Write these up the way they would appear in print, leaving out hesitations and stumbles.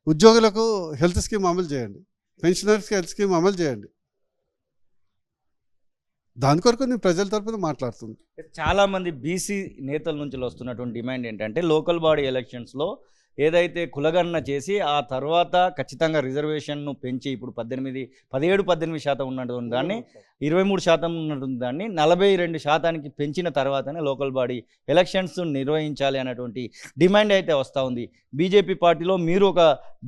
ఉద్యోగులకు health scheme అమలు చేయండి, పెన్షనర్స్కి హెల్త్ స్కీమ్ అమలు చేయండి. దాని కొరకు నేను ప్రజల తరపున మాట్లాడుతుంది. చాలామంది బీసీ నేతల నుంచి వస్తున్నటువంటి డిమాండ్ ఏంటంటే లోకల్ బాడీ ఎలక్షన్స్లో ఏదైతే కులగణన చేసి ఆ తర్వాత ఖచ్చితంగా రిజర్వేషన్ను పెంచి ఇప్పుడు 17-18% ఉన్నటువంటి దాన్ని 23% ఉన్నటువంటి దాన్ని 42% పెంచిన తర్వాతనే లోకల్ బాడీ ఎలక్షన్స్ నిర్వహించాలి అనేటువంటి డిమాండ్ అయితే వస్తూ ఉంది. బీజేపీ పార్టీలో మీరు ఒక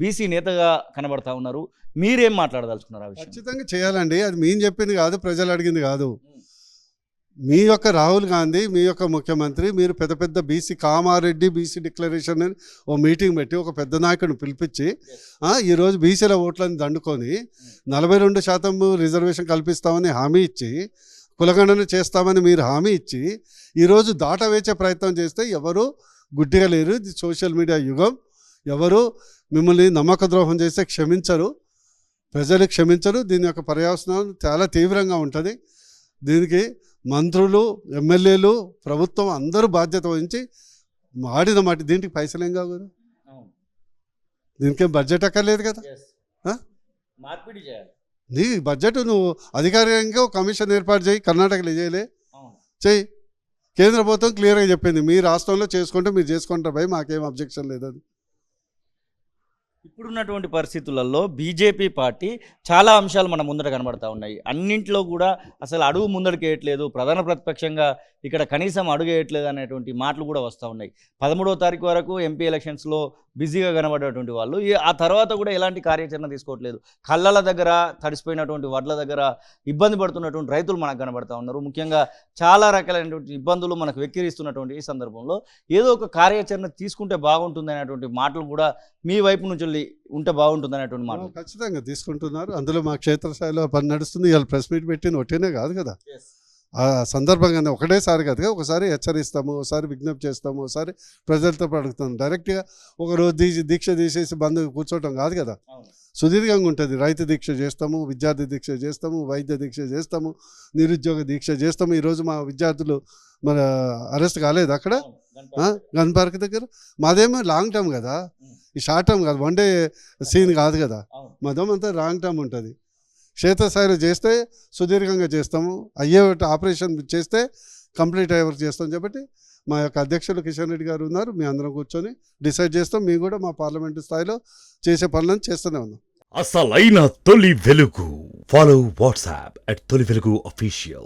బీసీ నేతగా కనబడతా ఉన్నారు, మీరేం మాట్లాడదలుచుకున్నారు ఆ విషయం? ఖచ్చితంగా చేయాలండి. అది మేము చెప్పింది కాదు, ప్రజలు అడిగింది కాదు. మీ యొక్క రాహుల్ గాంధీ, మీ యొక్క ముఖ్యమంత్రి, మీరు పెద్ద పెద్ద బీసీ కామారెడ్డి బీసీ డిక్లరేషన్ అని ఓ మీటింగ్ పెట్టి ఒక పెద్ద నాయకుడిని పిలిపించి ఈరోజు బీసీల ఓట్లను దండుకొని 42% రిజర్వేషన్ కల్పిస్తామని హామీ ఇచ్చి, కులగణన చేస్తామని మీరు హామీ ఇచ్చి ఈరోజు దాట వేచే ప్రయత్నం చేస్తే ఎవరు గుడ్డిగా లేరు. ఇది సోషల్ మీడియా యుగం. ఎవరు మిమ్మల్ని నమ్మక ద్రోహం చేస్తే క్షమించరు, ప్రజలు క్షమించరు. దీని యొక్క పర్యవసనం చాలా తీవ్రంగా ఉంటుంది. దీనికి మంత్రులు, ఎమ్మెల్యేలు, ప్రభుత్వం అందరూ బాధ్యత వహించి ఆడిన మాట. దీనికి పైసలు ఏం కావు, దీనికేం బడ్జెట్ అక్కర్లేదు కదా. నీ బడ్జెట్ నువ్వు అధికారికంగా కమిషన్ ఏర్పాటు చేయి. కర్ణాటకలో చేయలే, చెయ్యి. కేంద్ర ప్రభుత్వం క్లియర్గా చెప్పింది, మీ రాష్ట్రంలో చేసుకుంటే మీరు చేసుకుంటారు భయ్, మాకేం అబ్జెక్షన్ లేదని. ఇప్పుడున్నటువంటి పరిస్థితులలో బీజేపీ పార్టీ చాలా అంశాలు మన ముందట కనబడతా ఉన్నాయి. అన్నింటిలో కూడా అసలు అడుగు ముందడికి వేయట్లేదు, ప్రధాన ప్రతిపక్షంగా ఇక్కడ కనీసం అడుగు వేయట్లేదు అనేటువంటి మాటలు కూడా వస్తూ ఉన్నాయి. 13వ తారీఖు వరకు ఎంపీ ఎలక్షన్స్లో బిజీగా కనబడేటువంటి వాళ్ళు ఆ తర్వాత కూడా ఎలాంటి కార్యాచరణ తీసుకోవట్లేదు. కళ్ళల దగ్గర తడిసిపోయినటువంటి వడ్ల దగ్గర ఇబ్బంది పడుతున్నటువంటి రైతులు మనకు కనబడతా ఉన్నారు. ముఖ్యంగా చాలా రకాలైనటువంటి ఇబ్బందులు మనకు వెక్కిరిస్తున్నటువంటి ఈ సందర్భంలో ఏదో ఒక కార్యాచరణ తీసుకుంటే బాగుంటుంది అనేటువంటి మాటలు కూడా మీ వైపు నుంచి ఉంటే బాగుంటుంది అనేటువంటి మాటలు ఖచ్చితంగా తీసుకుంటున్నారు. అందులో మా క్షేత్రస్థాయిలో పని నడుస్తుంది. ఇవాళ ప్రెస్ మీట్ పెట్టిన ఒకటేనే కాదు కదా, ఆ సందర్భంగానే ఒకటేసారి కదా, ఒకసారి హెచ్చరిస్తాము, ఒకసారి విజ్ఞప్తి చేస్తాము, ఒకసారి ప్రజలతో అడుగుతాము. డైరెక్ట్గా ఒకరోజు దీక్ష తీసేసి బంద్ కూర్చోవటం కాదు కదా, సుదీర్ఘంగా ఉంటుంది. రైతు దీక్ష చేస్తాము, విద్యార్థి దీక్ష చేస్తాము, వైద్య దీక్ష చేస్తాము, నిరుద్యోగ దీక్ష చేస్తాము. ఈరోజు మా విద్యార్థులు మన అరెస్ట్ కాలేదు అక్కడ గన్ పార్క్ దగ్గర. మాదేమో లాంగ్ టర్మ్ కదా, ఈ షార్ట్ టర్మ్ కాదు, వన్ డే సీన్ కాదు కదా. మాదేమో అంతా లాంగ్ టర్మ్ ఉంటుంది. క్షేత్రస్థాయిలో చేస్తే సుదీర్ఘంగా చేస్తాము, అయ్యే ఆపరేషన్ చేస్తే కంప్లీట్ అయ్యే వరకు చేస్తాం. కాబట్టి మా యొక్క అధ్యక్షులు కిషన్ రెడ్డి గారు ఉన్నారు, మీ అందరం కూర్చొని డిసైడ్ చేస్తాం. మేము కూడా మా పార్లమెంటు స్థాయిలో చేసే పనులను చేస్తూనే ఉన్నాం. అసలైన తొలి వెలుగు. ఫాలో వాట్సాప్ @తొలి వెలుగు official.